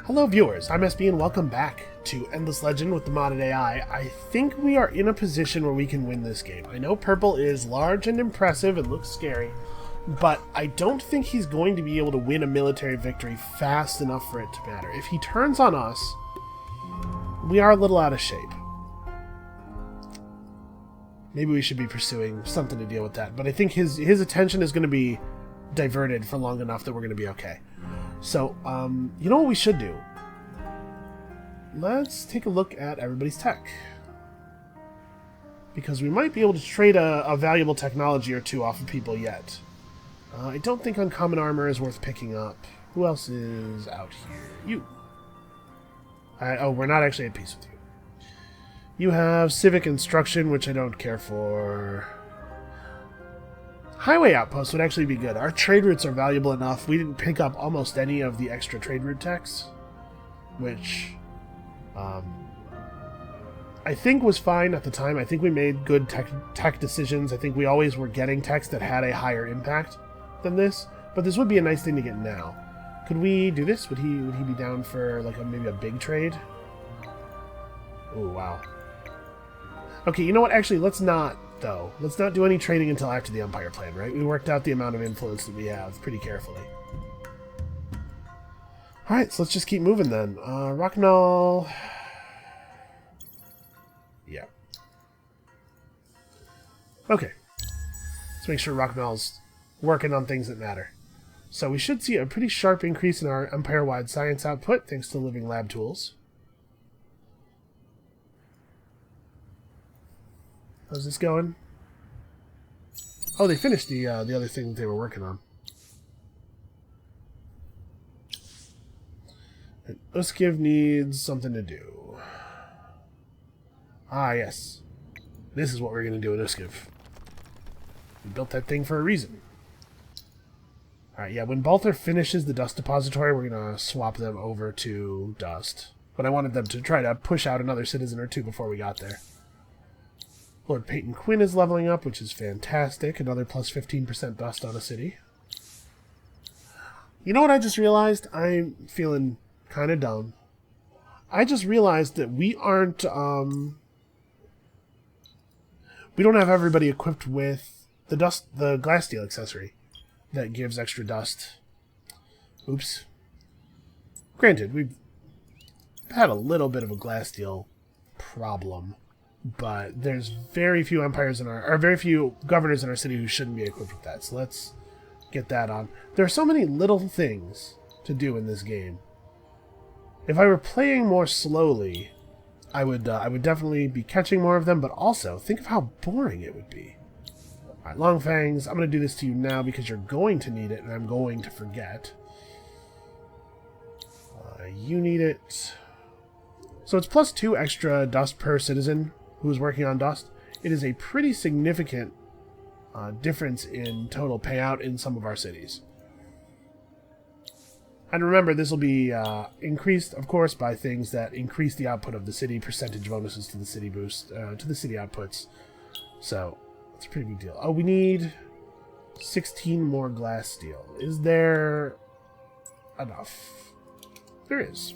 Hello viewers, I'm SB and welcome back to Endless Legend with the modded AI. I think we are in a position where we can win this game. I know Purple is large and impressive and looks scary, but I don't think he's going to be able to win a military victory fast enough for it to matter. If he turns on us, we are a little out of shape. Maybe we should be pursuing something to deal with that, but I think his attention is going to be diverted for long enough that we're going to be okay. So, you know what we should do? Let's take a look at everybody's tech. Because we might be able to trade a valuable technology or two off of people yet. I don't think uncommon armor is worth picking up. Who else is out here? You. Oh, we're not actually at peace with you. You have civic instruction, which I don't care for. Highway outposts would actually be good. Our trade routes are valuable enough. We didn't pick up almost any of the extra trade route techs, which I think was fine at the time. I think we made good tech decisions. I think we always were getting techs that had a higher impact than this, but this would be a nice thing to get now. Could we do this? Would he be down for like maybe a big trade? Oh wow. Okay, you know what? Actually, let's not. Though. Let's not do any trading until after the Empire plan, right? We worked out the amount of influence that we have pretty carefully. Alright, so let's just keep moving then. Rocknall... Yeah. Okay. Let's make sure Rocknall's working on things that matter. So we should see a pretty sharp increase in our Empire-wide science output, thanks to living lab tools. How's this going? Oh, they finished the other thing that they were working on. And Uskiv needs something to do. Ah, yes. This is what we're going to do at Uskiv. We built that thing for a reason. Alright, yeah, when Balther finishes the Dust Depository, we're going to swap them over to Dust. But I wanted them to try to push out another citizen or two before we got there. Lord Peyton Quinn is leveling up, which is fantastic. Another plus 15% dust on a city. You know what I just realized? I'm feeling kind of dumb. I just realized that we aren't, we don't have everybody equipped with the glasssteel accessory that gives extra dust. Oops. Granted, we've had a little bit of a glasssteel problem. But there's very few empires very few governors in our city who shouldn't be equipped with that. So let's get that on. There are so many little things to do in this game. If I were playing more slowly, I would definitely be catching more of them. But also, think of how boring it would be. All right, Longfangs, I'm going to do this to you now because you're going to need it, and I'm going to forget. You need it. So it's plus 2 extra dust per citizen who's working on dust. It is a pretty significant difference in total payout in some of our cities. And remember, this will be increased, of course, by things that increase the output of the city, percentage bonuses to the city boost, to the city outputs. So, it's a pretty big deal. Oh, we need 16 more glass steel. Is there enough? There is.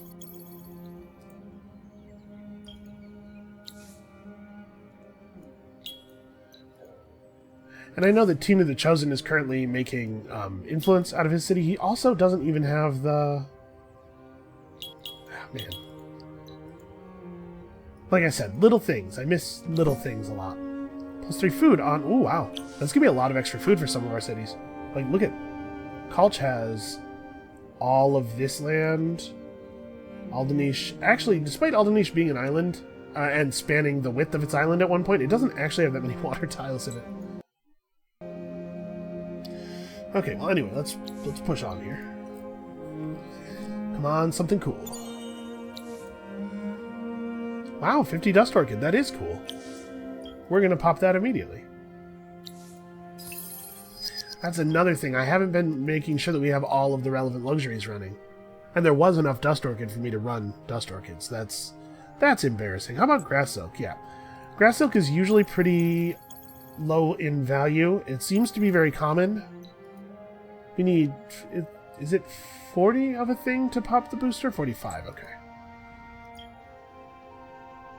And I know that Tina the Chosen is currently making influence out of his city. He also doesn't even have the... Oh, man. Like I said, little things. I miss little things a lot. Plus 3 food on... Oh, wow. That's going to be a lot of extra food for some of our cities. Like, look at... Kalch has all of this land. Aldenish... Actually, despite Aldenish being an island and spanning the width of its island at one point, it doesn't actually have that many water tiles in it. Okay, well anyway, let's push on here. Come on, something cool. Wow, 50 Dust Orchid, that is cool. We're gonna pop that immediately. That's another thing, I haven't been making sure that we have all of the relevant luxuries running. And there was enough Dust Orchid for me to run Dust Orchids. That's embarrassing. How about Grass Silk? Yeah. Grass Silk is usually pretty low in value. It seems to be very common. We need Is it 40 of a thing to pop the booster? 45, okay.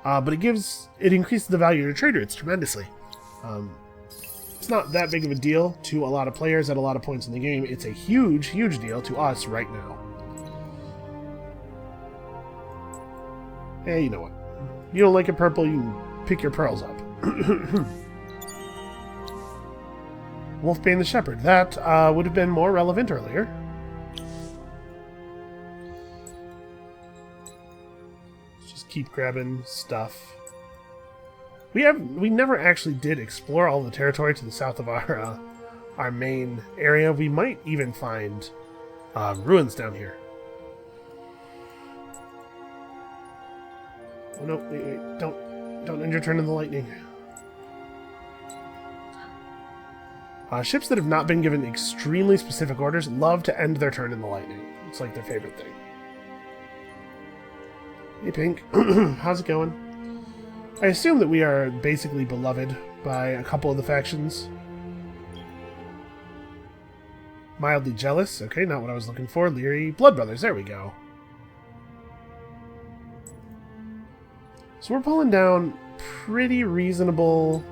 But it increases the value of your trader rates tremendously. It's not that big of a deal to a lot of players at a lot of points in the game. It's a huge, huge deal to us right now. Hey, you know what? You don't like it purple, you can pick your pearls up. Wolfbane the Shepherd. That would have been more relevant earlier. Let's just keep grabbing stuff. We never actually did explore all the territory to the south of our main area. We might even find ruins down here. Oh no! Wait! Don't end your turn in the lightning. Ships that have not been given extremely specific orders love to end their turn in the lightning. It's like their favorite thing. Hey, Pink. How's it going? I assume that we are basically beloved by a couple of the factions. Mildly jealous. Okay, not what I was looking for. Leery. Blood Brothers. There we go. So we're pulling down pretty reasonable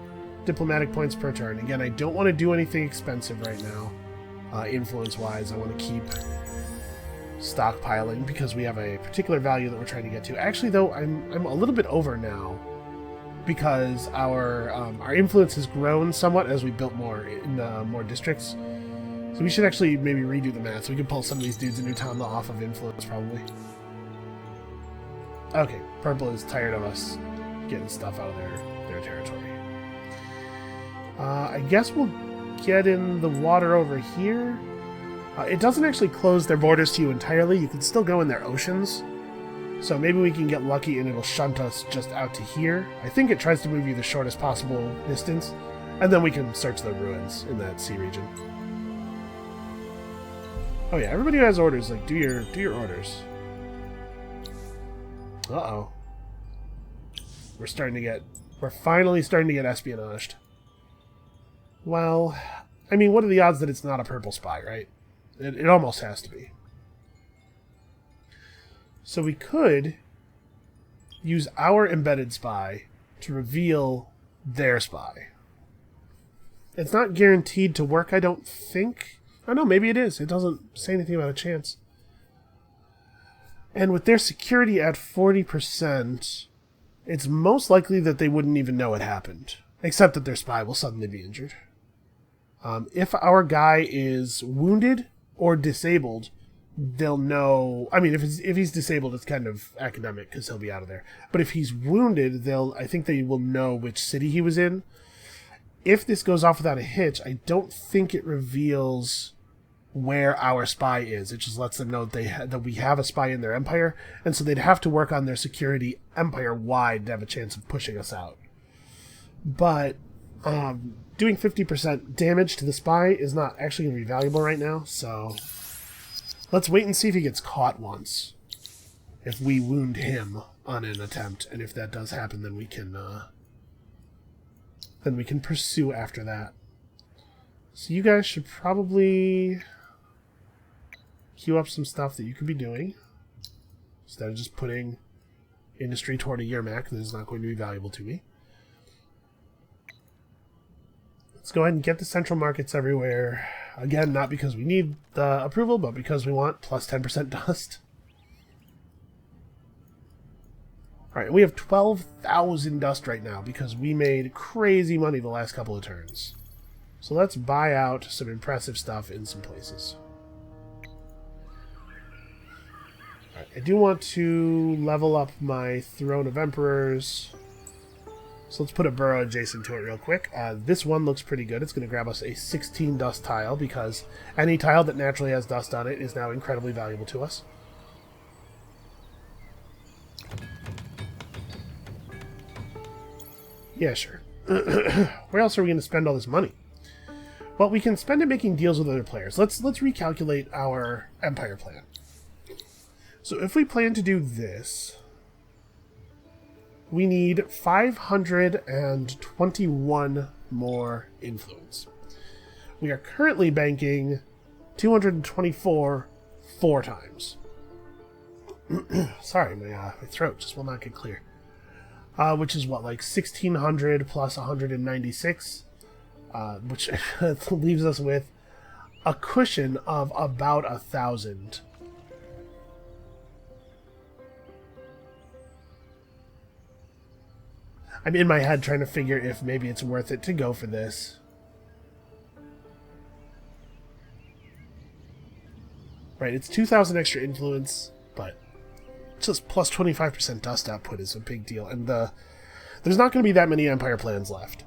diplomatic points per turn. Again, I don't want to do anything expensive right now. Influence-wise, I want to keep stockpiling because we have a particular value that we're trying to get to. Actually, though, I'm a little bit over now because our influence has grown somewhat as we built more in more districts. So we should actually maybe redo the math so we can pull some of these dudes in Newtown off of influence, probably. Okay, purple is tired of us getting stuff out of their territory. I guess we'll get in the water over here. It doesn't actually close their borders to you entirely. You can still go in their oceans. So maybe we can get lucky and it'll shunt us just out to here. I think it tries to move you the shortest possible distance. And then we can search the ruins in that sea region. Oh yeah, everybody who has orders, like, do your orders. Uh-oh. We're finally starting to get espionaged. Well, I mean, what are the odds that it's not a purple spy, right? It almost has to be. So we could use our embedded spy to reveal their spy. It's not guaranteed to work, I don't think. I don't know, maybe it is. It doesn't say anything about a chance. And with their security at 40%, it's most likely that they wouldn't even know it happened. Except that their spy will suddenly be injured. If our guy is wounded or disabled, they'll know. I mean, if he's disabled, it's kind of academic because he'll be out of there. But if he's wounded, I think they will know which city he was in. If this goes off without a hitch, I don't think it reveals where our spy is. It just lets them know that we have a spy in their empire, and so they'd have to work on their security empire-wide to have a chance of pushing us out. But doing 50% damage to the spy is not actually going to be valuable right now, so let's wait and see if he gets caught once. If we wound him on an attempt, and if that does happen, then we can pursue after that. So you guys should probably queue up some stuff that you could be doing instead of just putting industry toward a Yermak that is not going to be valuable to me. Let's go ahead and get the central markets everywhere. Again, not because we need the approval, but because we want plus 10% dust. Alright, we have 12,000 dust right now because we made crazy money the last couple of turns. So let's buy out some impressive stuff in some places. Alright, I do want to level up my Throne of Emperors. So let's put a burrow adjacent to it real quick. This one looks pretty good. It's going to grab us a 16 dust tile because any tile that naturally has dust on it is now incredibly valuable to us. Yeah, sure. Where else are we going to spend all this money? Well, we can spend it making deals with other players. Let's recalculate our empire plan. So if we plan to do this, we need 521 more influence. We are currently banking 224 4 times. Sorry, my throat just will not get clear. Which is what, like 1600 plus 196, which leaves us with a cushion of about 1,000. I'm in my head trying to figure if maybe it's worth it to go for this. Right, it's 2,000 extra influence, but just plus 25% dust output is a big deal, and there's not going to be that many Empire plans left.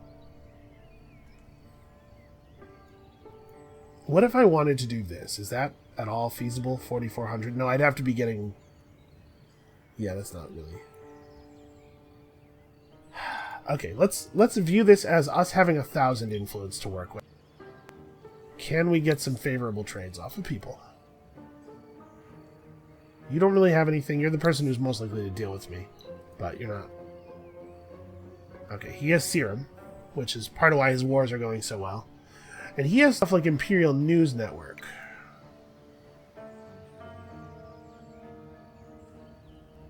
What if I wanted to do this? Is that at all feasible? 4,400? No, I'd have to be getting... Yeah, that's not really... Okay, let's view this as us having 1,000 influence to work with. Can we get some favorable trades off of people? You don't really have anything. You're the person who's most likely to deal with me, but you're not. Okay, he has serum, which is part of why his wars are going so well. And he has stuff like Imperial News Network.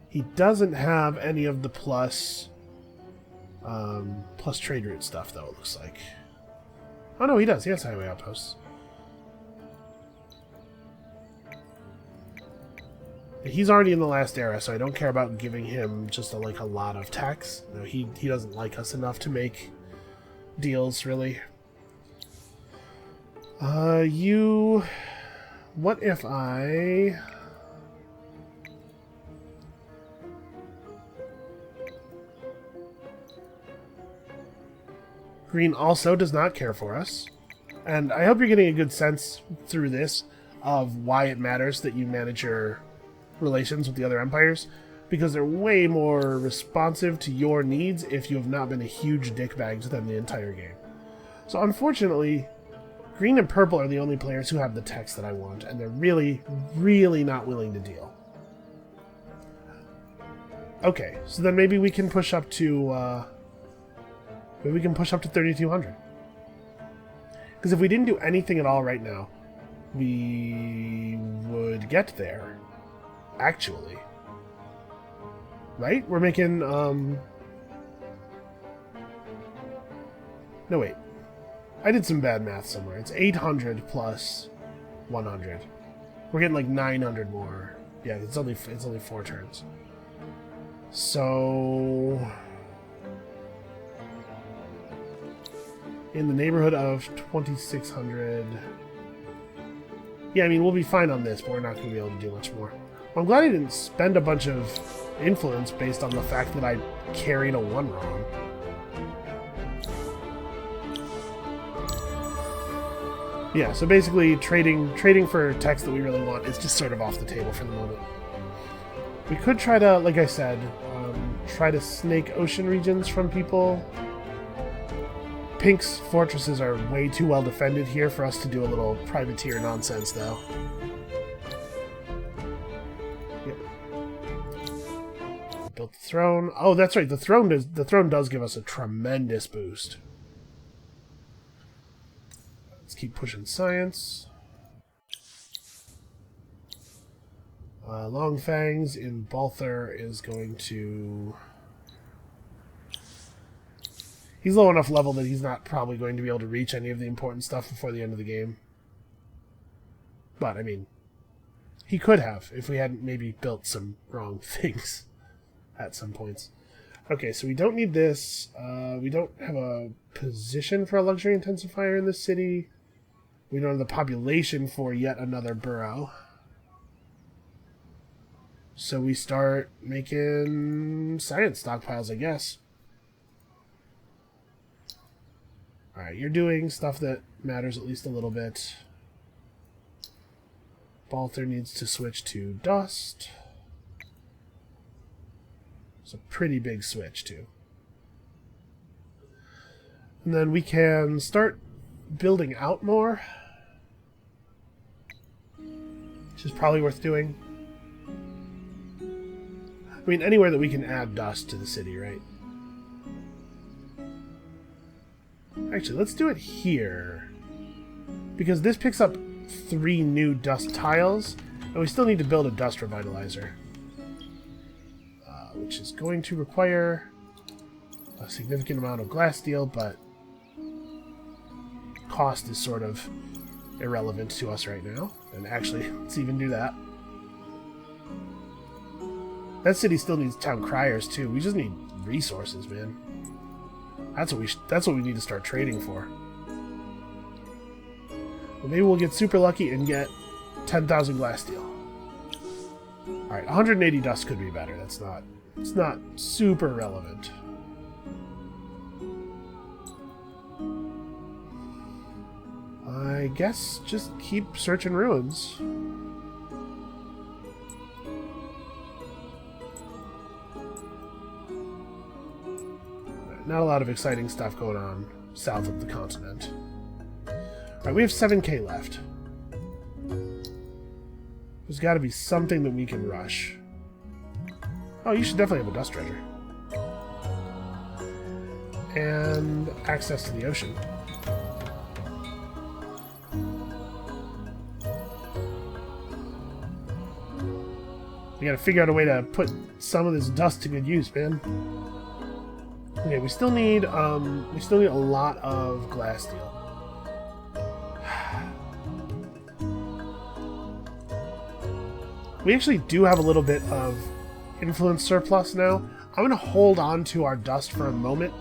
He doesn't have any of the plus trade route stuff, though, it looks like. Oh, no, he does. He has highway outposts. He's already in the last era, so I don't care about giving him just a lot of tax. No, he doesn't like us enough to make deals, really. What if I... Green also does not care for us. And I hope you're getting a good sense through this of why it matters that you manage your relations with the other empires, because they're way more responsive to your needs if you have not been a huge dickbag to them the entire game. So unfortunately, green and purple are the only players who have the text that I want, and they're really, really not willing to deal. Okay, so then maybe we can push up to 3,200. Because if we didn't do anything at all right now, we would get there. Actually. Right? We're making, No, wait. I did some bad math somewhere. It's 800 plus 100. We're getting like 900 more. Yeah, it's only 4 turns. So... in the neighborhood of 2,600. Yeah, I mean, we'll be fine on this, but we're not going to be able to do much more. Well, I'm glad I didn't spend a bunch of influence based on the fact that I carried a 1 wrong. Yeah, so basically trading for text that we really want is just sort of off the table for the moment. We could try to, like I said, try to snake ocean regions from people. Pink's fortresses are way too well defended here for us to do a little privateer nonsense, though. Yep. Built the throne. Oh, that's right. The throne does give us a tremendous boost. Let's keep pushing science. Longfangs in Balther is going to... He's low enough level that he's not probably going to be able to reach any of the important stuff before the end of the game. But, I mean, he could have if we hadn't maybe built some wrong things at some points. Okay, so we don't need this. We don't have a position for a luxury intensifier in this city. We don't have the population for yet another borough. So we start making science stockpiles, I guess. Alright, you're doing stuff that matters at least a little bit. Balther needs to switch to dust. It's a pretty big switch, too. And then we can start building out more, which is probably worth doing. I mean, anywhere that we can add dust to the city, right? Actually, let's do it here. Because this picks up 3 new dust tiles, and And we still need to build a dust revitalizer, which is going to require a significant amount of glass steel, but cost is sort of irrelevant to us right now. And actually, let's even do that. That city still needs town criers too. We just need resources, man. That's what we need to start trading for. Well, maybe we'll get super lucky and get 10,000 glass steel. All right, 180 dust could be better. It's not super relevant. I guess just keep searching ruins. Not a lot of exciting stuff going on south of the continent. Alright, we have 7k left. There's got to be something that we can rush. Oh, you should definitely have a dust treasure. And access to the ocean. We gotta figure out a way to put some of this dust to good use, man. Okay, we still need a lot of glass steel. We actually do have a little bit of influence surplus now. I'm gonna hold on to our dust for a moment,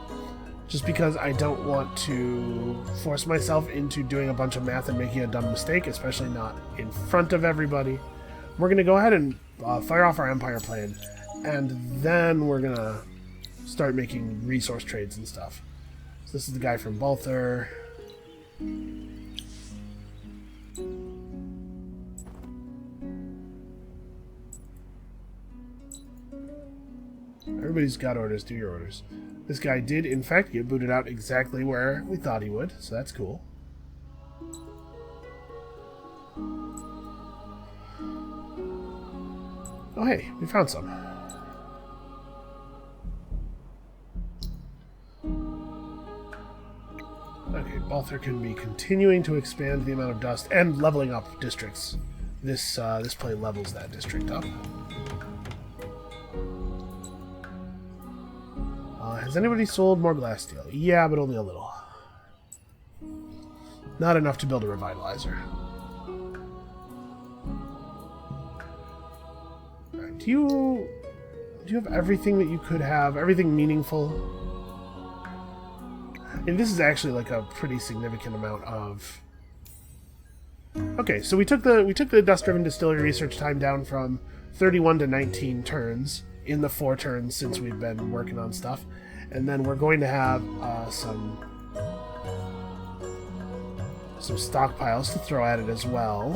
just because I don't want to force myself into doing a bunch of math and making a dumb mistake, especially not in front of everybody. We're gonna go ahead and fire off our Empire plan, and then we're gonna start making resource trades and stuff. So this is the guy from Balther. Everybody's got orders, do your orders. This guy did, in fact, get booted out exactly where we thought he would, so that's cool. Oh hey, we found some. Okay, Balther can be continuing to expand the amount of dust and leveling up districts. This play levels that district up. Has anybody sold more glass steel? Yeah, but only a little. Not enough to build a revitalizer. Right, do you have everything that you could have? Everything meaningful? And this is actually like a pretty significant amount of... Okay, so we took the dust-driven distillery research time down from 31 to 19 turns in the 4 turns since we've been working on stuff. And then we're going to have some stockpiles to throw at it as well.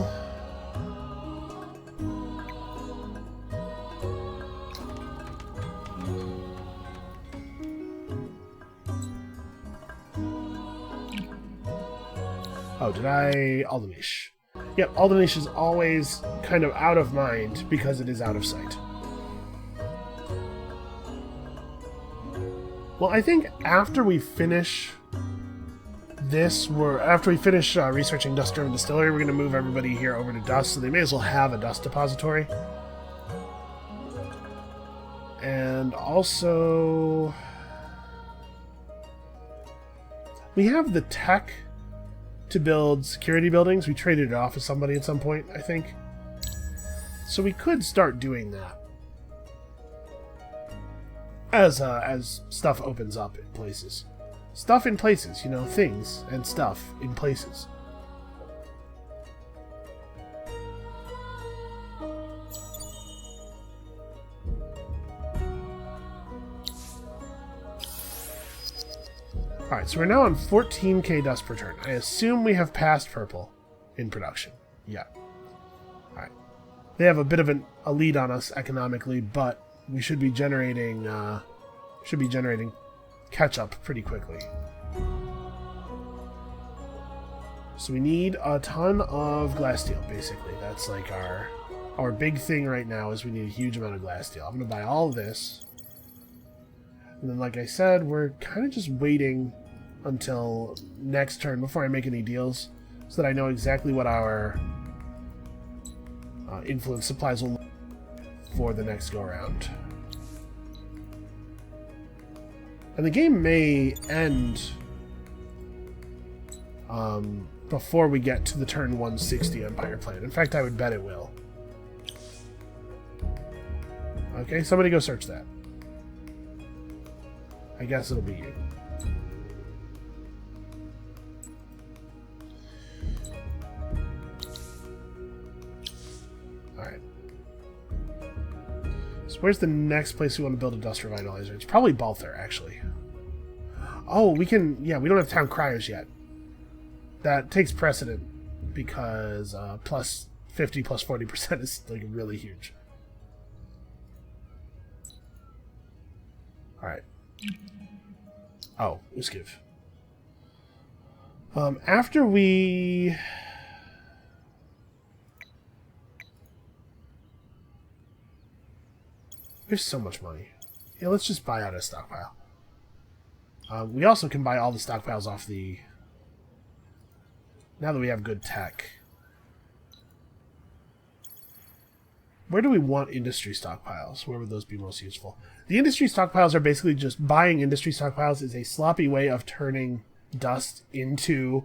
Oh, did I... Aldenish. Yep, Aldenish is always kind of out of mind because it is out of sight. Well, I think after we finish this, after we finish researching dust-driven distillery, we're going to move everybody here over to dust, so they may as well have a dust depository. And also... we have the tech to build security buildings. We traded it off with somebody at some point, I think. So we could start doing that. As stuff opens up in places. Stuff in places, you know, things and stuff in places. Alright, so we're now on 14k dust per turn. I assume we have passed purple in production. Yeah. Alright. They have a bit of a lead on us economically, but we should be generating catch-up pretty quickly. So we need a ton of glass steel, basically. That's like our big thing right now is we need a huge amount of glass steel. I'm going to buy all of this. And then, like I said, we're kind of just waiting until next turn before I make any deals so that I know exactly what our influence supplies will for the next go around. And the game may end before we get to the turn 160 Empire plan. In fact, I would bet it will. Okay, somebody go search that. I guess it'll be you. Alright. So where's the next place we want to build a dust revitalizer? It's probably Balther, actually. Oh, we can... Yeah, we don't have town criers yet. That takes precedent because plus 50 plus 40% is like really huge. Alright. Oh, Uskiv. After we... There's so much money. Yeah, let's just buy out a stockpile. We also can buy all the stockpiles off the... Now that we have good tech. Where do we want industry stockpiles? Where would those be most useful? The industry stockpiles are basically just... Buying industry stockpiles is a sloppy way of turning dust into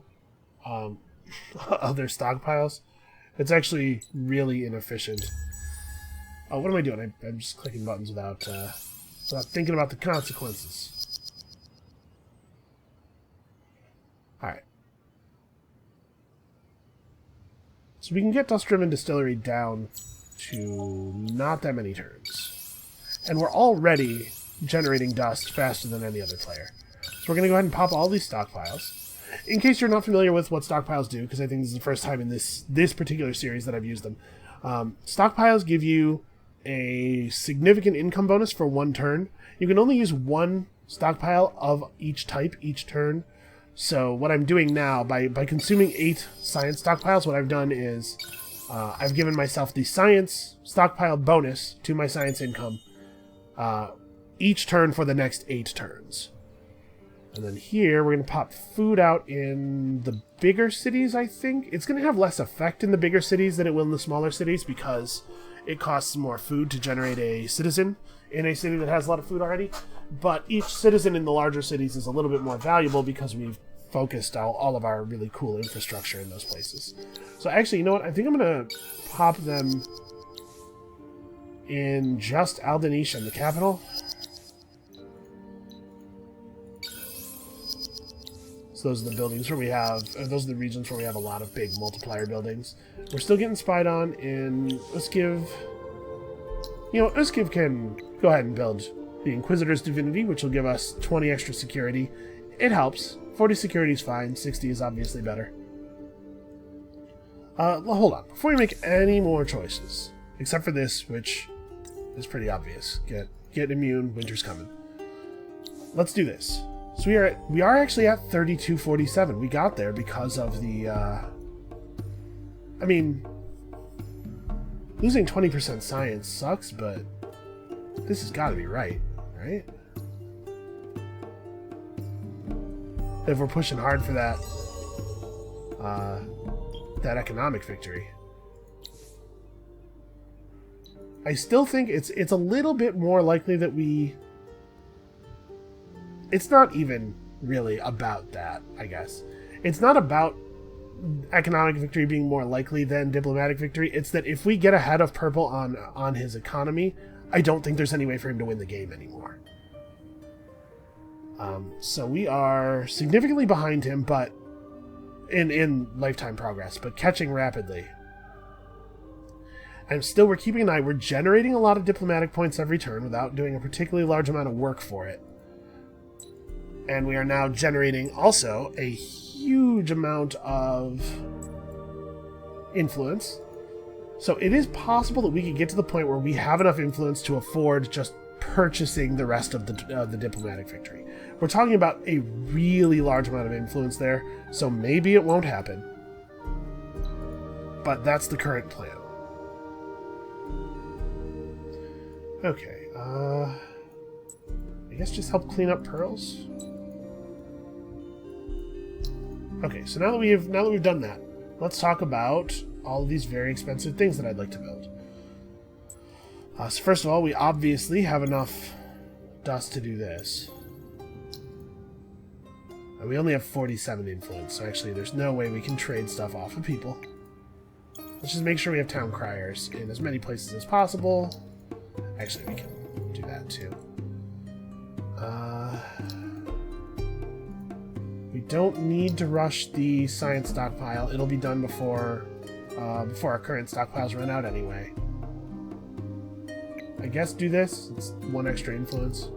other stockpiles. It's actually really inefficient. Oh, what am I doing? I'm just clicking buttons without thinking about the consequences. Alright. So we can get Dust-Driven Distillery down to not that many turns. And we're already generating dust faster than any other player. So we're going to go ahead and pop all these stockpiles. In case you're not familiar with what stockpiles do, because I think this is the first time in this particular series that I've used them, stockpiles give you a significant income bonus for one turn. You can only use one stockpile of each type each turn. So what I'm doing now, by consuming 8 science stockpiles, what I've done is I've given myself the science stockpile bonus to my science income each turn for the next 8 turns. And then here, we're going to pop food out in the bigger cities, I think. It's going to have less effect in the bigger cities than it will in the smaller cities because it costs more food to generate a citizen in a city that has a lot of food already. But each citizen in the larger cities is a little bit more valuable because we've focused all of our really cool infrastructure in those places. So actually, you know what? I think I'm going to pop them in just Aldenisha, the capital. So those are the buildings where we have, those are the regions where we have a lot of big multiplier buildings. We're still getting spied on in Uskiv. You know, Uskiv can go ahead and build the Inquisitor's Divinity, which will give us 20 extra security. It helps. 40 security is fine. 60 is obviously better. Hold on. Before we make any more choices, except for this, which is pretty obvious. Get immune. Winter's coming. Let's do this. So we are actually at 3247. We got there because of the. I mean, losing 20% science sucks, but this has got to be right? If we're pushing hard for that, that economic victory. I still think it's a little bit more likely that we... It's not even really about that, I guess. It's not about economic victory being more likely than diplomatic victory. It's that if we get ahead of Purple on his economy, I don't think there's any way for him to win the game anymore. So we are significantly behind him, but in lifetime progress, but catching rapidly. And still, we're keeping an eye. We're generating a lot of diplomatic points every turn without doing a particularly large amount of work for it. And we are now generating also a huge amount of influence. So it is possible that we could get to the point where we have enough influence to afford just purchasing the rest of the diplomatic victory. We're talking about a really large amount of influence there, so maybe it won't happen. But that's the current plan. Okay, I guess just help clean up pearls. Okay, so now that we've done that, let's talk about all of these very expensive things that I'd like to build. So first of all, we obviously have enough dust to do this. And we only have 47 influence, so actually there's no way we can trade stuff off of people. Let's just make sure we have town criers in as many places as possible. Actually, we can do that too. We don't need to rush the science stockpile. It'll be done before our current stockpiles run out anyway. I guess do this. It's one extra influence.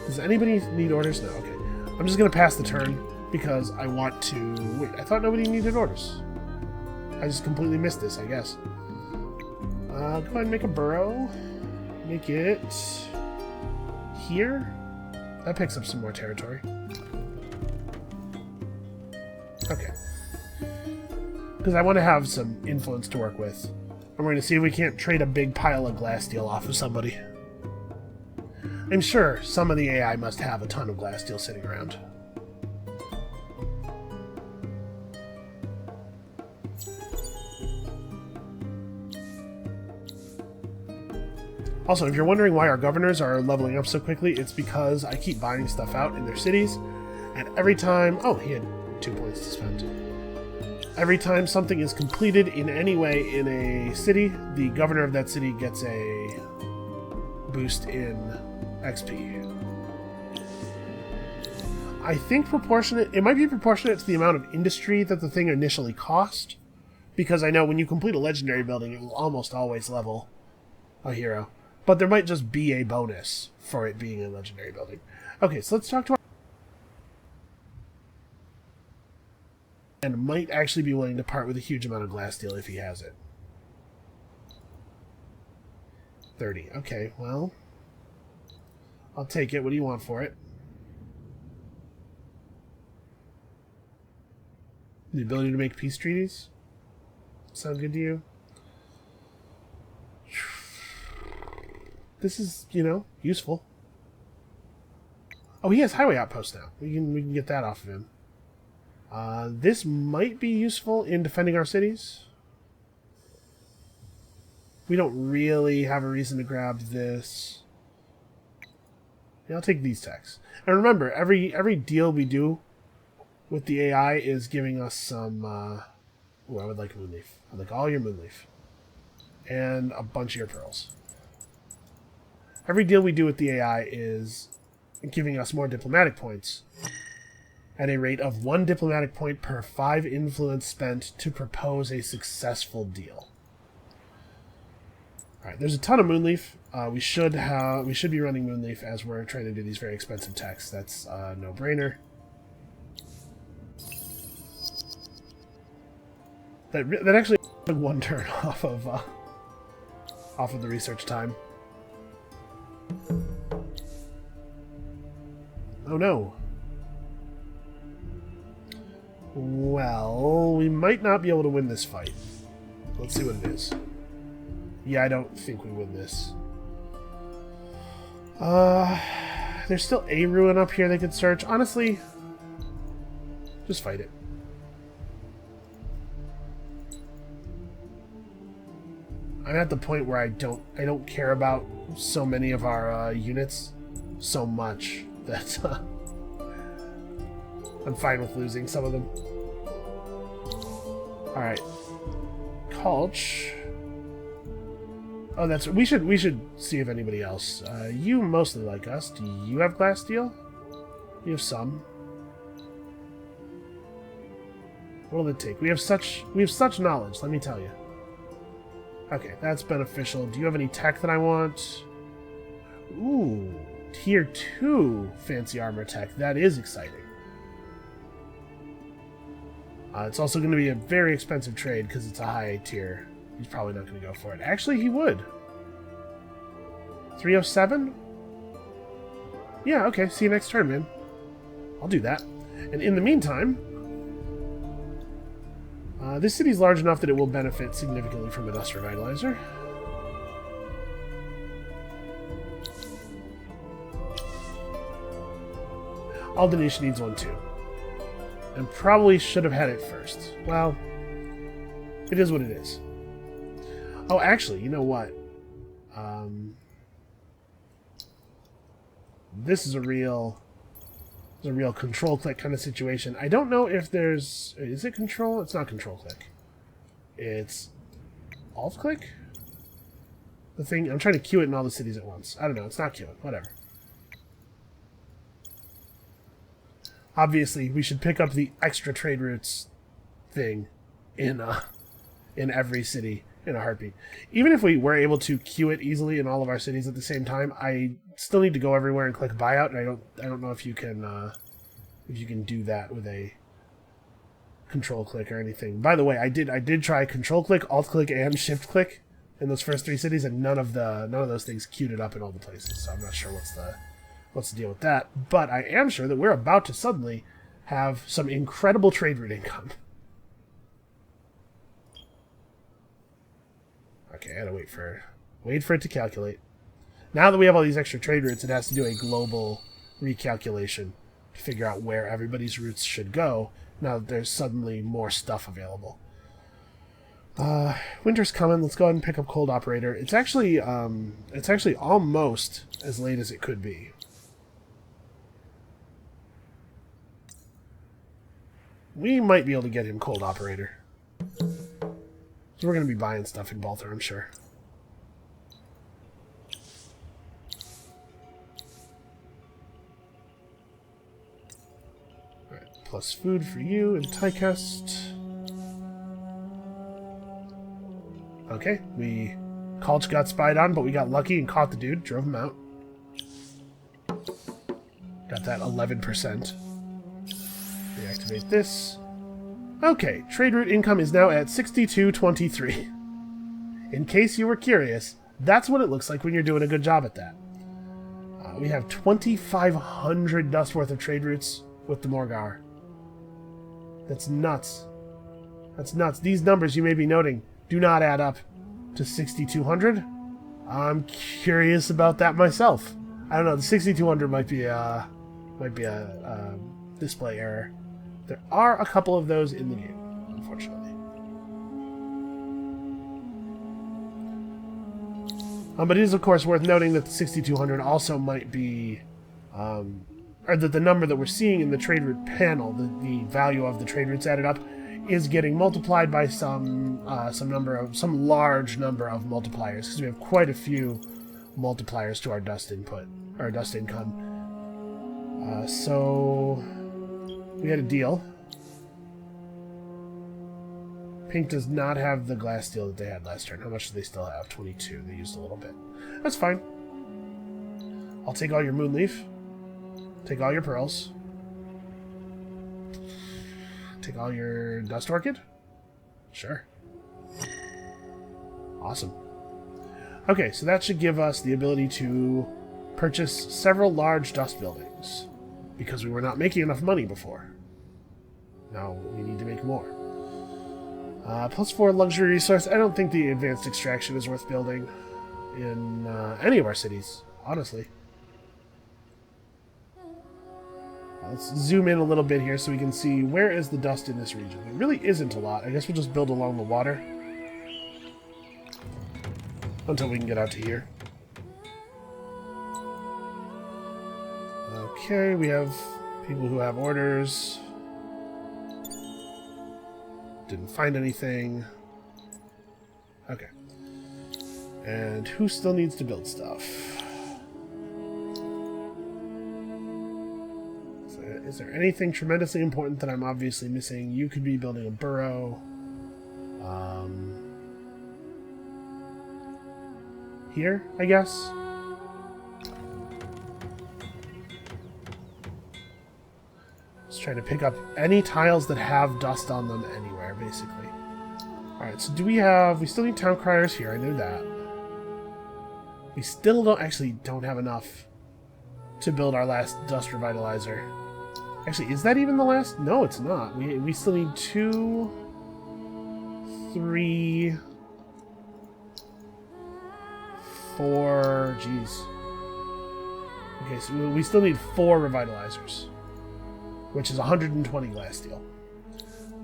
Does anybody need orders? No, okay. I'm just going to pass the turn because I want to... Wait, I thought nobody needed orders. I just completely missed this, I guess. Go ahead and make a burrow. Make it... here? That picks up some more territory. Okay. Because I want to have some influence to work with. And we're going to see if we can't trade a big pile of glass steel off of somebody. I'm sure some of the AI must have a ton of glass steel sitting around. Also, if you're wondering why our governors are leveling up so quickly, it's because I keep buying stuff out in their cities, and every time... Oh, he had 2 points to spend. Every time something is completed in any way in a city, the governor of that city gets a boost in XP. I think proportionate... It might be proportionate to the amount of industry that the thing initially cost, because I know when you complete a legendary building, it will almost always level a hero. But there might just be a bonus for it being a legendary building. Okay, so let's talk to our... And might actually be willing to part with a huge amount of glass steel if he has it. 30. Okay, well... I'll take it. What do you want for it? The ability to make peace treaties? Sound good to you? This is, you know, useful. Oh, he has highway outposts now. We can get that off of him. This might be useful in defending our cities. We don't really have a reason to grab this. Yeah, I'll take these techs. And remember, every deal we do with the AI is giving us some... Ooh, I would like Moonleaf. I'd like all your Moonleaf. And a bunch of your pearls. Every deal we do with the AI is giving us more diplomatic points at a rate of 1 diplomatic point per 5 influence spent to propose a successful deal. Alright, there's a ton of Moonleaf. We should be running Moonleaf as we're trying to do these very expensive techs. That's a no-brainer. That actually took 1 turn off of the research time. Oh no. Well, we might not be able to win this fight. Let's see what it is. Yeah, I don't think we win this. There's still a ruin up here they could search. Honestly, just fight it. I'm at the point where I don't care about so many of our units so much that I'm fine with losing some of them. Alright. Kolch. Oh, that's... We should see if anybody else... you mostly like us. Do you have glass steel? You have some. What will it take? We have such knowledge, let me tell you. Okay, that's beneficial. Do you have any tech that I want? Ooh, tier 2 fancy armor tech. That is exciting. It's also going to be a very expensive trade because it's a high tier. He's probably not going to go for it. Actually, he would. 307? Yeah, okay. See you next turn, man. I'll do that. And in the meantime, this city's large enough that it will benefit significantly from a Dust Revitalizer. Aldenish needs one too. And probably should have had it first. Well, it is what it is. Oh, actually, you know what? This is a real control click kind of situation. I don't know if there's... Is it control? It's not control click. It's alt click? The thing... I'm trying to queue it in all the cities at once. I don't know. It's not queuing. Whatever. Obviously, we should pick up the extra trade routes thing in every city in a heartbeat. Even if we were able to queue it easily in all of our cities at the same time, I still need to go everywhere and click buyout, and I don't know if you can do that with a control click or anything. By the way, I did try control click, alt click, and shift click in those first 3 cities, and none of those things queued it up in all the places. So I'm not sure what's the deal with that. But I am sure that we're about to suddenly have some incredible trade route income. Okay, I gotta wait for it to calculate. Now that we have all these extra trade routes, it has to do a global recalculation to figure out where everybody's routes should go. Now that there's suddenly more stuff available. Winter's coming. Let's go ahead and pick up Cold Operator. It's actually almost as late as it could be. We might be able to get him Cold Operator. So we're going to be buying stuff in Balthor, I'm sure. Alright, plus food for you and Tychest. Okay, Kalch got spied on, but we got lucky and caught the dude, drove him out. Got that 11%. Reactivate this. Okay, trade route income is now at 6223. In case you were curious, that's what it looks like when you're doing a good job at that. We have 2,500 dust worth of trade routes with the Morgar. That's nuts. That's nuts. These numbers you may be noting do not add up to 6,200. I'm curious about that myself. I don't know. The 6,200 might be a display error. There are a couple of those in the game, unfortunately. But it is, of course, worth noting that the 6,200 also might be, or that the number that we're seeing in the trade route panel, the value of the trade routes added up, is getting multiplied by some large number of multipliers, because we have quite a few multipliers to our dust input, or dust income. So we had a deal. Pink does not have the glass steel that they had last turn. How much do they still have? 22. They used a little bit. That's fine. I'll take all your Moonleaf. Take all your pearls. Take all your Dust Orchid? Sure. Awesome. Okay, so that should give us the ability to purchase several large dust buildings, because we were not making enough money before. Now we need to make more. +4 luxury resource. I don't think the advanced extraction is worth building in any of our cities, honestly. Let's zoom in a little bit here so we can see where is the dust in this region. It really isn't a lot. I guess we'll just build along the water until we can get out to here. Okay, we have people who have orders. Didn't find anything. Okay. And who still needs to build stuff? Is there anything tremendously important that I'm obviously missing? You could be building a burrow. Here, I guess? Just trying to pick up any tiles that have dust on them anywhere, basically. Alright, so we still need town criers here, I knew that. We still don't have enough to build our last dust revitalizer. Actually, is that even the last? No, it's not. We still need 2, 3, 4... Jeez. Okay, so we still need 4 revitalizers. which is 120 glass steel.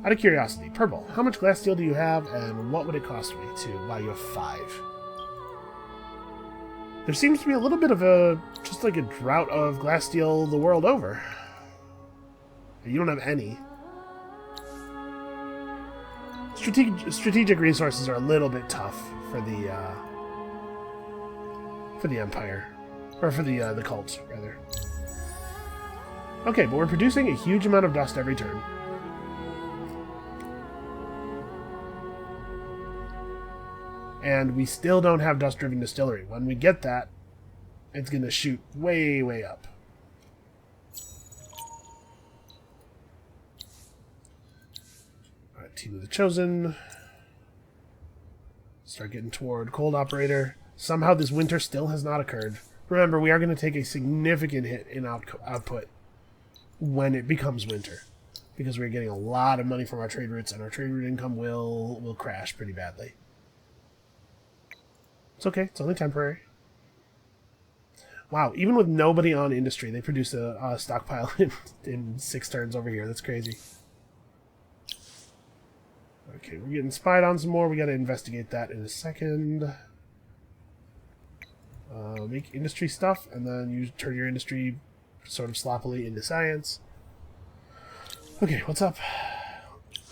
Out of curiosity, Purple, how much glass steel do you have, and what would it cost me to buy you a 5? There seems to be a little bit of just like a drought of glass steel the world over. You don't have any. Strategic resources are a little bit tough for the Empire, or for the cult rather. Okay, but we're producing a huge amount of dust every turn. And we still don't have dust-driven distillery. When we get that, it's going to shoot way, way up. Alright, Team of the Chosen. Start getting toward Cold Operator. Somehow this winter still has not occurred. Remember, we are going to take a significant hit in output when it becomes winter, because we're getting a lot of money from our trade routes, and our trade route income will crash pretty badly. It's okay. It's only temporary. Wow, even with nobody on industry, they produced a stockpile in 6 turns over here. That's crazy. Okay, we're getting spied on some more. We got to investigate that in a second. Make industry stuff, and then you turn your industry sort of sloppily into science. Okay, what's up?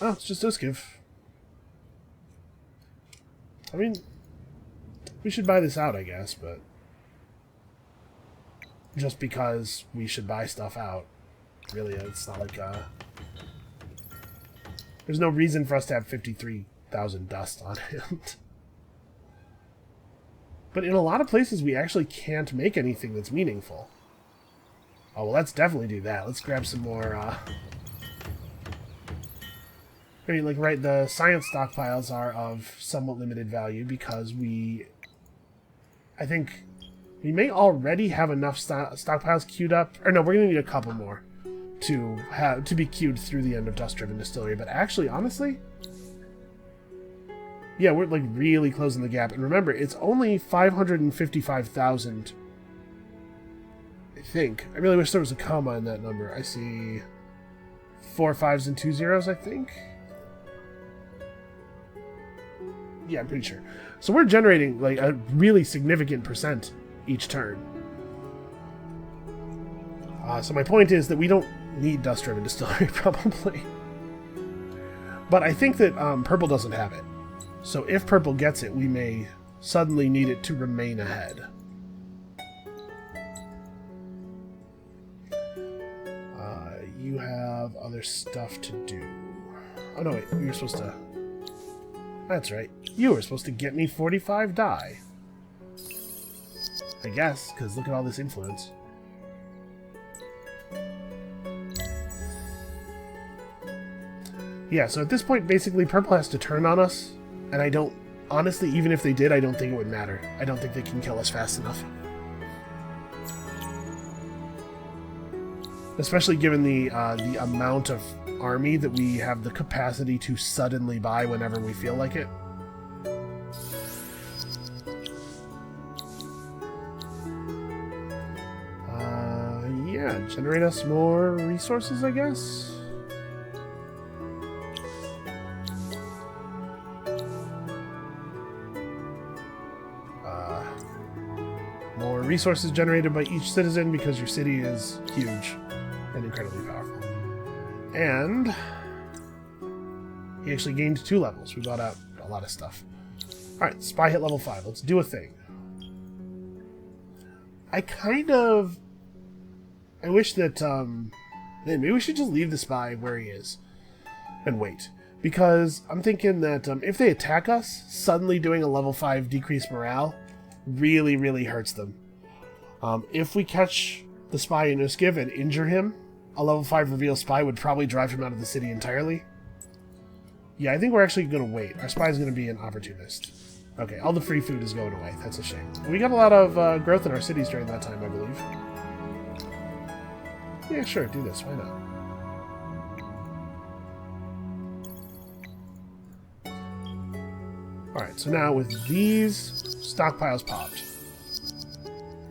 Oh, it's just Uskiv. I mean, we should buy this out, I guess, but just because we should buy stuff out, really, it's not like, there's no reason for us to have 53,000 dust on hand. But in a lot of places, we actually can't make anything that's meaningful. Oh, well, let's definitely do that. Let's grab some more, I mean, like, right, the science stockpiles are of somewhat limited value because I think we may already have enough stockpiles queued up. Or no, we're going to need a couple more to be queued through the end of Dust-Driven Distillery. But actually, honestly, yeah, we're like really closing the gap. And remember, it's only 555,000. I think. I really wish there was a comma in that number. I see 4 5s and 2 zeros, I think. Yeah, I'm pretty sure. So we're generating like a really significant percent each turn. So my point is that we don't need Dust-Driven Distillery, probably. But I think that Purple doesn't have it. So if Purple gets it, we may suddenly need it to remain ahead. You have other stuff to do. Oh no, wait, you were supposed to... That's right. You were supposed to get me 45 die. I guess, because look at all this influence. Yeah, so at this point, basically, Purple has to turn on us, and I don't... Honestly, even if they did, I don't think it would matter. I don't think they can kill us fast enough. Especially given the amount of army that we have the capacity to suddenly buy whenever we feel like it. Yeah, generate us more resources, I guess. More resources generated by each citizen because your city is huge and incredibly powerful. And he actually gained 2 levels. We bought out a lot of stuff. Alright, spy hit level 5. Let's do a thing. I wish that, maybe we should just leave the spy where he is and wait. Because I'm thinking that if they attack us, suddenly doing a level 5 decreased morale really, really hurts them. If we catch the spy in Uskiv and injure him, a level 5 reveal spy would probably drive him out of the city entirely. Yeah, I think we're actually going to wait. Our spy is going to be an opportunist. Okay, all the free food is going away. That's a shame. We got a lot of growth in our cities during that time, I believe. Yeah, sure, do this. Why not? Alright, so now with these stockpiles popped,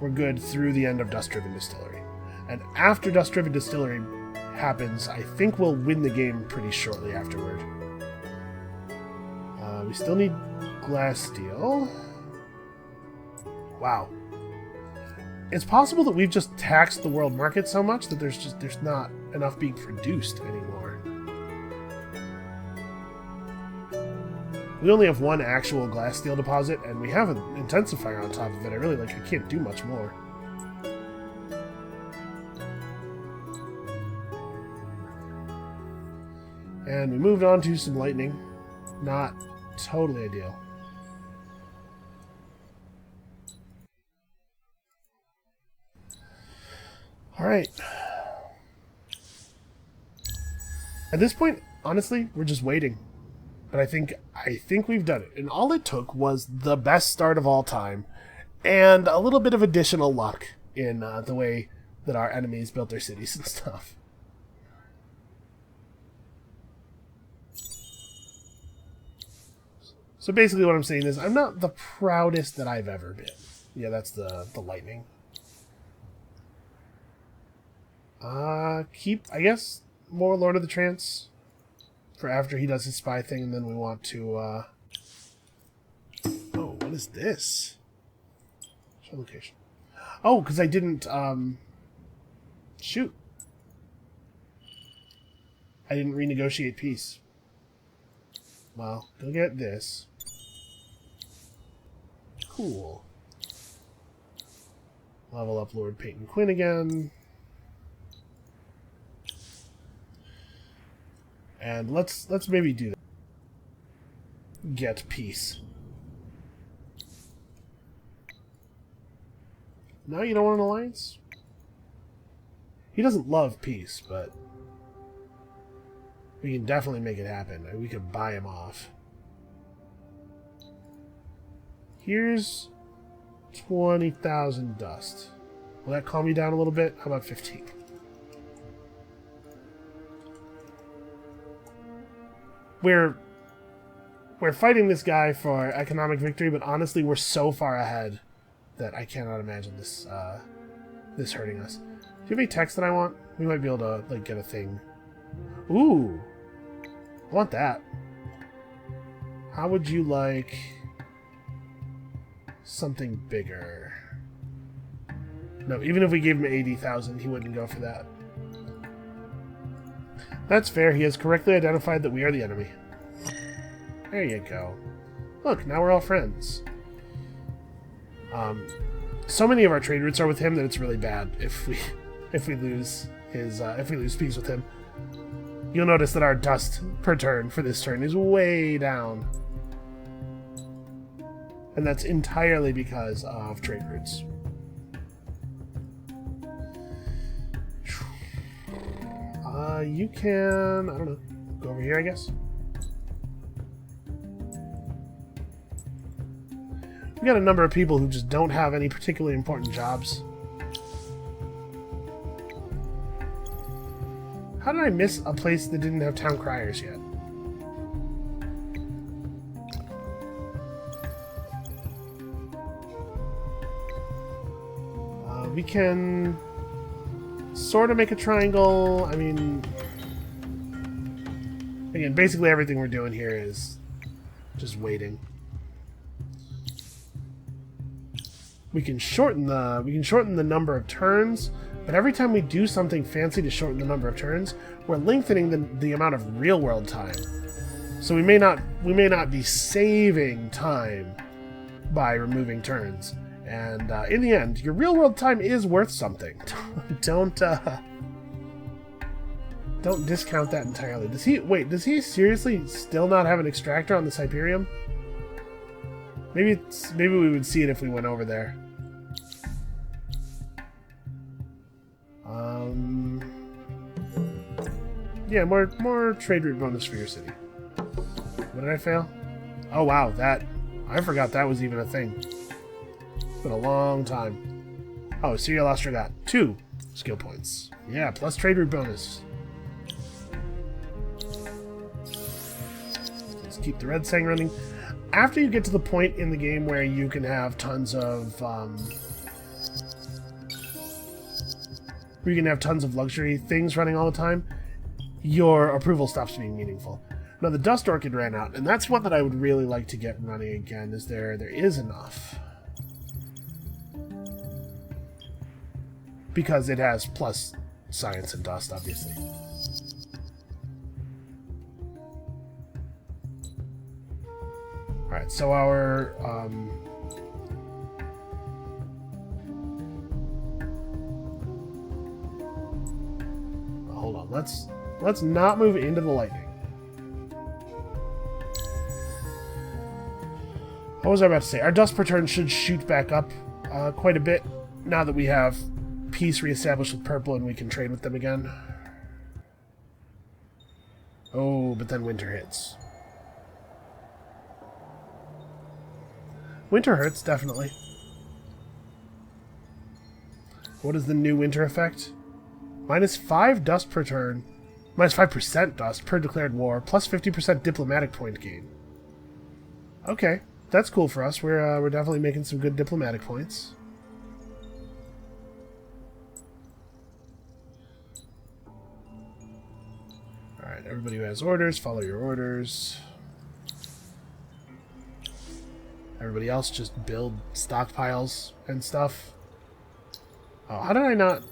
we're good through the end of Dust-Driven Distillery. And after Dust-Driven Distillery happens, I think we'll win the game pretty shortly afterward. We still need Glasssteel. Wow. It's possible that we've just taxed the world market so much that there's not enough being produced anymore. We only have one actual Glasssteel deposit, and we have an intensifier on top of it. I can't do much more. And we moved on to some lightning. Not totally ideal. Alright. At this point, honestly, we're just waiting. But I think we've done it. And all it took was the best start of all time and a little bit of additional luck in the way that our enemies built their cities and stuff. So basically what I'm saying is I'm not the proudest that I've ever been. Yeah, that's the lightning. Keep, I guess, more Lord of the Trance for after he does his spy thing, and then we want to, Oh, what is this? Show location. Oh, because I didn't, shoot. I didn't renegotiate peace. Well, go get this. Cool. Level up Lord Peyton Quinn again. And let's maybe do that. Get peace. No, you don't want an alliance? He doesn't love peace, but we can definitely make it happen. We could buy him off. Here's 20,000 dust. Will that calm you down a little bit? How about 15? We're fighting this guy for economic victory, but honestly, we're so far ahead that I cannot imagine this this hurting us. Do you have any text that I want? We might be able to like get a thing. Ooh, I want that. How would you like something bigger? No, even if we gave him 80,000, he wouldn't go for that. That's fair. He has correctly identified that we are the enemy. There you go. Look, now we're all friends. So many of our trade routes are with him that it's really bad if we lose his if we lose peace with him. You'll notice that our dust per turn for this turn is way down, and that's entirely because of trade routes. You can, I don't know, go over here, I guess. We got a number of people who just don't have any particularly important jobs. How did I miss a place that didn't have town criers yet? We can sort of make a triangle. I mean, again, basically everything we're doing here is just waiting. We can shorten the number of turns, but every time we do something fancy to shorten the number of turns, we're lengthening the amount of real world time. So we may not be saving time by removing turns. And in the end, your real world time is worth something. Don't discount that entirely. Does he seriously still not have an extractor on the Hyperium? Maybe we would see it if we went over there. Yeah, more trade route bonus for your city. What did I fail? Oh wow, I forgot that was even a thing. It's been a long time. Oh, Serial Astra got 2 skill points. Yeah, plus trade route bonus. Let's keep the Red Sang running. After you get to the point in the game where you can have tons of where you can have tons of luxury things running all the time, your approval stops being meaningful. Now, the Dust Orchid ran out, and that's one that I would really like to get running again. There is enough. Because it has plus science and dust, obviously. Alright, so our... hold on, let's not move into the lightning. What was I about to say? Our dust per turn should shoot back up quite a bit now that we have peace reestablished with purple and we can trade with them again. Oh, but then winter hits. Winter hurts, definitely. What is the new winter effect? -5 dust per turn. -5% dust per declared war, plus 50% diplomatic point gain. Okay, that's cool for us. We're definitely making some good diplomatic points. Alright, everybody who has orders, follow your orders. Everybody else just build stockpiles and stuff. Oh, how did I not...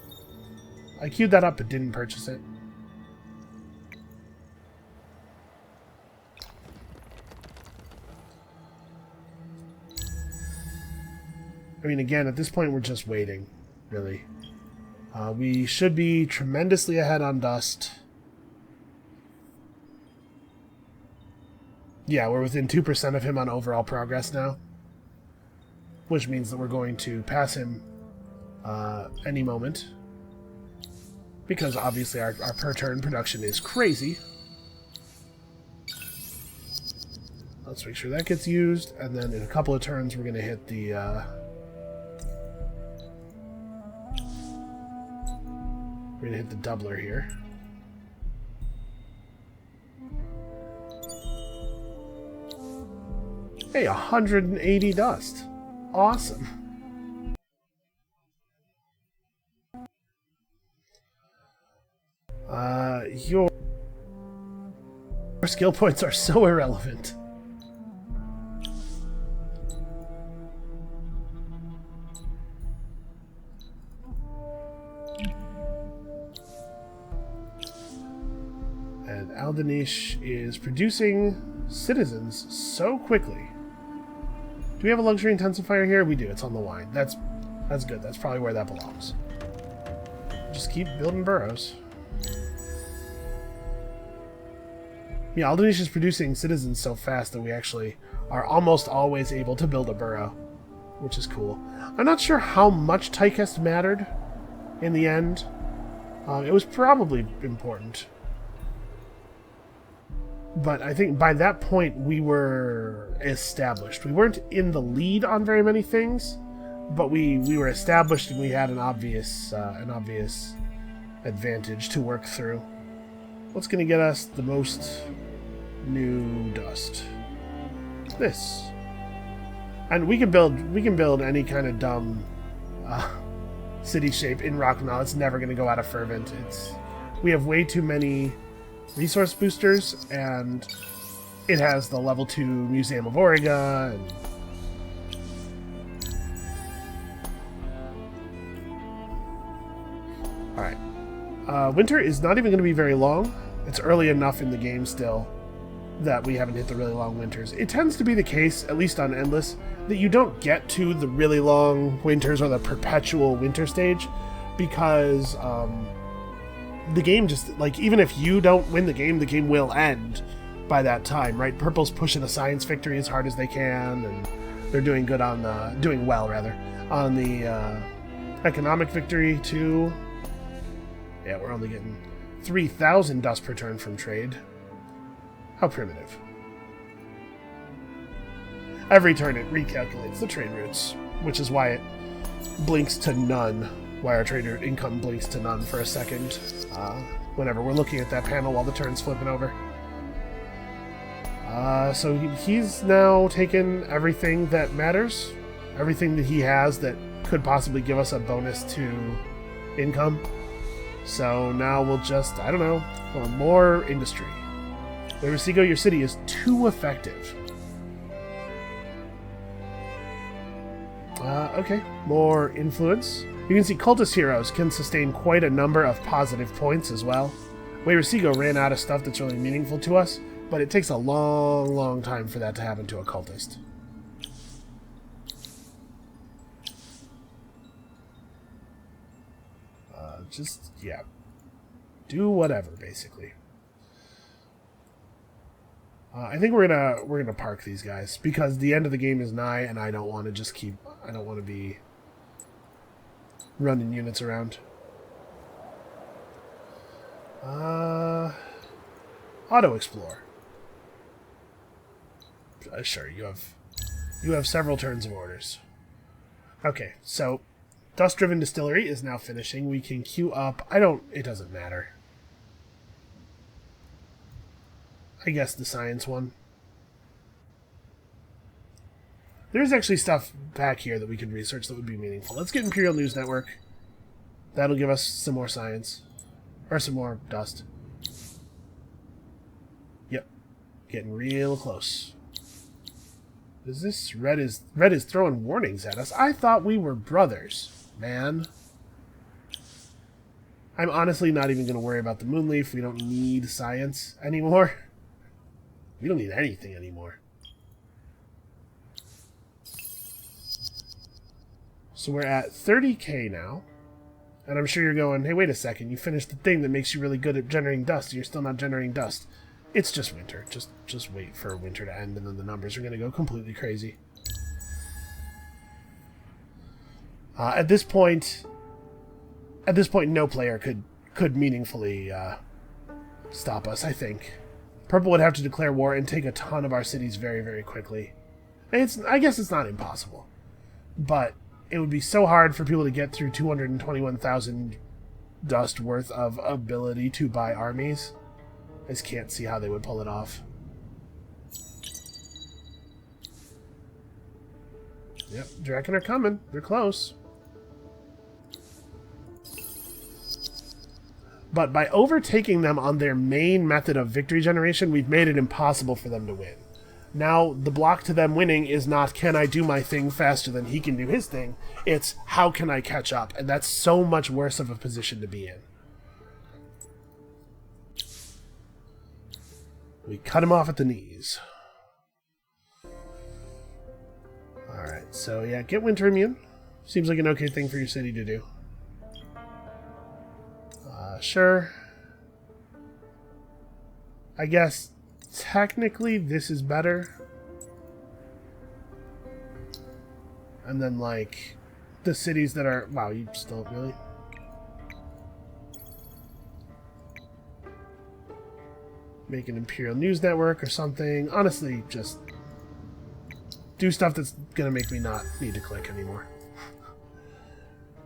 I queued that up but didn't purchase it. I mean, again, at this point we're just waiting, really. We should be tremendously ahead on dust. Yeah, we're within 2% of him on overall progress now. Which means that we're going to pass him any moment. Because obviously our per turn production is crazy. Let's make sure that gets used, and then in a couple of turns we're going to hit the... we're going to hit the doubler here. Hey, 180 dust. Awesome. Your skill points are so irrelevant. And Aldenish is producing citizens so quickly. Do we have a luxury intensifier here? We do. It's on the wine. That's good. That's probably where that belongs. Just keep building boroughs. Yeah, Aldenish is producing citizens so fast that we actually are almost always able to build a borough, which is cool. I'm not sure how much Tychest mattered in the end. It was probably important. But I think by that point we were established. We weren't in the lead on very many things, but we were established and we had an obvious advantage to work through. What's going to get us the most new dust? This. And we can build any kind of dumb city shape in Rocknall. It's never going to go out of fervent. We have way too many resource boosters, and it has the level 2 Museum of Auriga, and alright. Winter is not even going to be very long. It's early enough in the game still that we haven't hit the really long winters. It tends to be the case, at least on Endless, that you don't get to the really long winters or the perpetual winter stage because the game just, like, even if you don't win the game will end by that time, right? Purple's pushing a science victory as hard as they can, and they're doing good on the, doing well rather, on the economic victory too. Yeah, we're only getting 3,000 dust per turn from trade. How primitive. Every turn it recalculates the trade routes, which is why it blinks to none, why our trade route income blinks to none for a second, whenever we're looking at that panel while the turn's flipping over. So he's now taken everything that matters, everything that he has that could possibly give us a bonus to income. So now we'll just, I don't know, well, more industry. Wayresigo, your city is too effective. Okay, more influence. You can see cultist heroes can sustain quite a number of positive points as well. Wayresigo ran out of stuff that's really meaningful to us, but it takes a long, long time for that to happen to a cultist. Yeah. Do whatever, basically. I think we're gonna park these guys because the end of the game is nigh, and I don't want to just keep. I don't want to be running units around. Auto explore. Sure, you have several turns of orders. Okay, so Dust-Driven Distillery is now finishing. We can queue up. It doesn't matter. I guess the science one. There's actually stuff back here that we could research that would be meaningful. Let's get Imperial News Network. That'll give us some more science. Or some more dust. Yep. Getting real close. Is this... Red is throwing warnings at us. I thought we were brothers, man. I'm honestly not even going to worry about the Moonleaf. We don't need science anymore. We don't need anything anymore. So we're at 30k now. And I'm sure you're going, hey, wait a second. You finished the thing that makes you really good at generating dust, and you're still not generating dust. It's just winter. Just wait for winter to end, and then the numbers are going to go completely crazy. At this point, no player could meaningfully stop us, I think. Purple would have to declare war and take a ton of our cities very, very quickly. I guess it's not impossible. But it would be so hard for people to get through 221,000 dust worth of ability to buy armies. I just can't see how they would pull it off. Yep, Draken are coming. They're close. But by overtaking them on their main method of victory generation, we've made it impossible for them to win. Now, the block to them winning is not, can I do my thing faster than he can do his thing? It's, how can I catch up? And that's so much worse of a position to be in. We cut him off at the knees. Alright, so yeah, get Winter Immune. Seems like an okay thing for your city to do. Sure. I guess technically this is better. And then, like, the cities that are... Wow, you still really... Make an Imperial News Network or something. Honestly, just do stuff that's gonna make me not need to click anymore.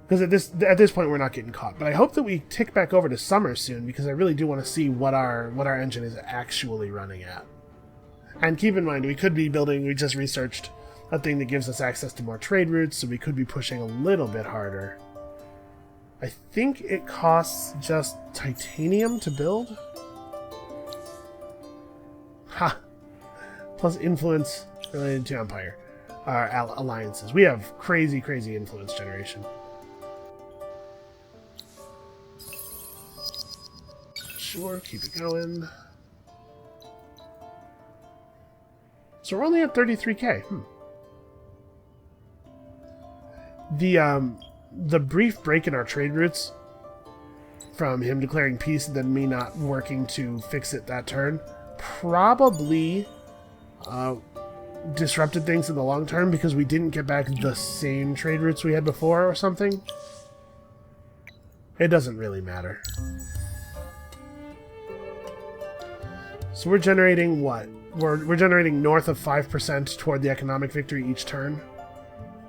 Because at this point we're not getting caught. But I hope that we tick back over to summer soon, because I really do want to see what our engine is actually running at. And keep in mind, we could be building, we just researched a thing that gives us access to more trade routes, so we could be pushing a little bit harder. I think it costs just titanium to build? Ha! Plus influence related to Empire. Our alliances. We have crazy, crazy influence generation. Sure, keep it going. So we're only at 33k. The brief break in our trade routes from him declaring peace and then me not working to fix it that turn probably disrupted things in the long term, because we didn't get back the same trade routes we had before or something. It doesn't really matter. So we're generating what? We're generating north of 5% toward the economic victory each turn.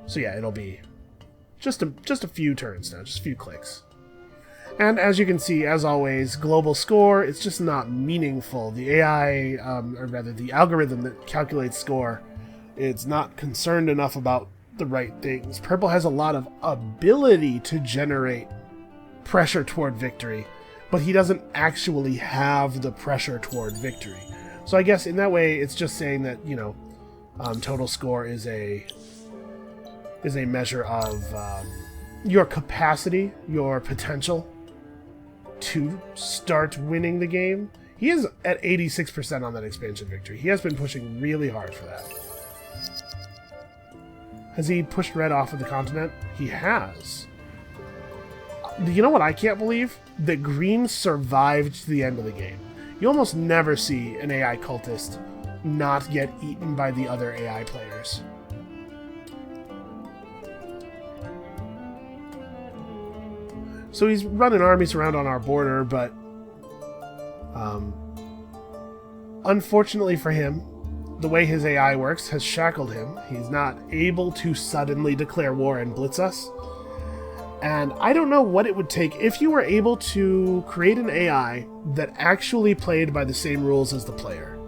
So yeah, it'll be just a few turns now, just a few clicks. And as you can see, as always, global score, it's just not meaningful. The AI, or rather the algorithm that calculates score, it's not concerned enough about the right things. Purple has a lot of ability to generate pressure toward victory, but he doesn't actually have the pressure toward victory. So I guess in that way, it's just saying that, you know, total score is a measure of your capacity, your potential to start winning the game. He is at 86% on that expansion victory. He has been pushing really hard for that. Has he pushed red off of the continent? He has. You know what I can't believe? That green survived to the end of the game. You almost never see an AI cultist not get eaten by the other AI players. So he's running armies around on our border, but unfortunately for him, the way his AI works has shackled him. He's not able to suddenly declare war and blitz us. And I don't know what it would take if you were able to create an AI that actually played by the same rules as the player.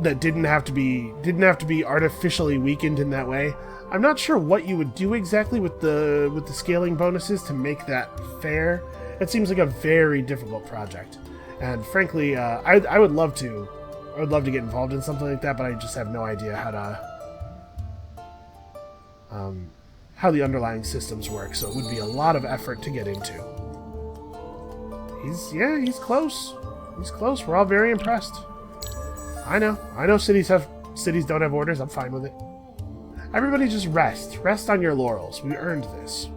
That didn't have to be artificially weakened in that way. I'm not sure what you would do exactly with the scaling bonuses to make that fair. It seems like a very difficult project, and frankly, I would love to get involved in something like that, but I just have no idea how the underlying systems work. So it would be a lot of effort to get into. He's close. He's close. We're all very impressed. I know cities don't have orders. I'm fine with it. Everybody just rest. Rest on your laurels. We earned this.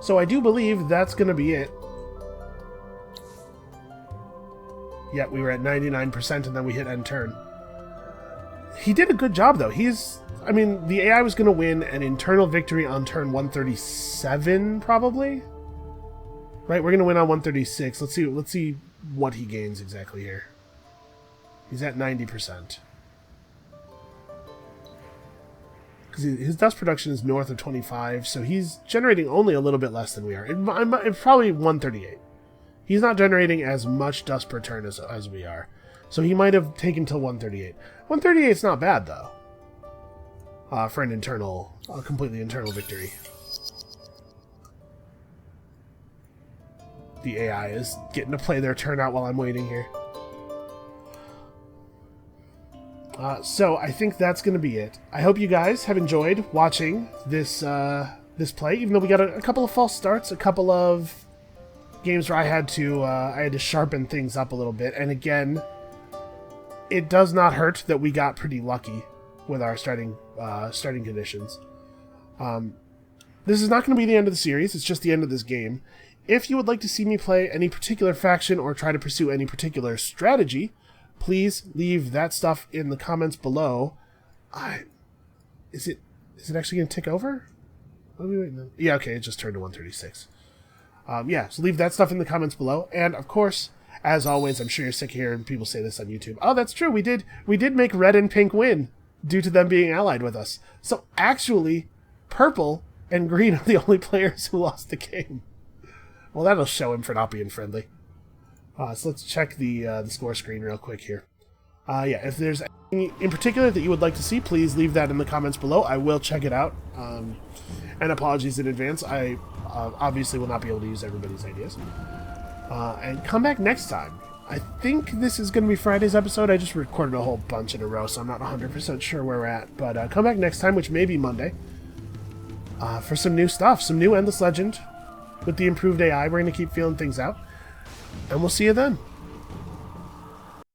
So I do believe that's going to be it. Yeah, we were at 99% and then we hit end turn. He did a good job, though. The AI was going to win an internal victory on turn 137, probably? Right, we're going to win on 136. Let's see what he gains exactly here. He's at 90%. His dust production is north of 25, so he's generating only a little bit less than we are. It's probably 138. He's not generating as much dust per turn as we are. So he might have taken till 138. 138 is not bad, though. For an completely internal victory. The AI is getting to play their turn out while I'm waiting here. So I think that's going to be it. I hope you guys have enjoyed watching this play, even though we got a couple of false starts, a couple of games where I had to sharpen things up a little bit. And again, it does not hurt that we got pretty lucky with our starting conditions. This is not going to be the end of the series. It's just the end of this game. If you would like to see me play any particular faction or try to pursue any particular strategy, please leave that stuff in the comments below. Is it actually going to tick over? Yeah, okay, it just turned to 136. So leave that stuff in the comments below. And of course, as always, I'm sure you're sick of hearing people say this on YouTube. Oh, that's true. We did make red and pink win due to them being allied with us. So actually, purple and green are the only players who lost the game. Well, that'll show him for not being friendly. So let's check the score screen real quick here. If there's anything in particular that you would like to see, please leave that in the comments below. I will check it out. And apologies in advance. I obviously will not be able to use everybody's ideas. And come back next time. I think this is going to be Friday's episode. I just recorded a whole bunch in a row, so I'm not 100% sure where we're at. But come back next time, which may be Monday, for some new stuff. Some new Endless Legend with the improved AI. We're going to keep feeling things out. And we'll see you then.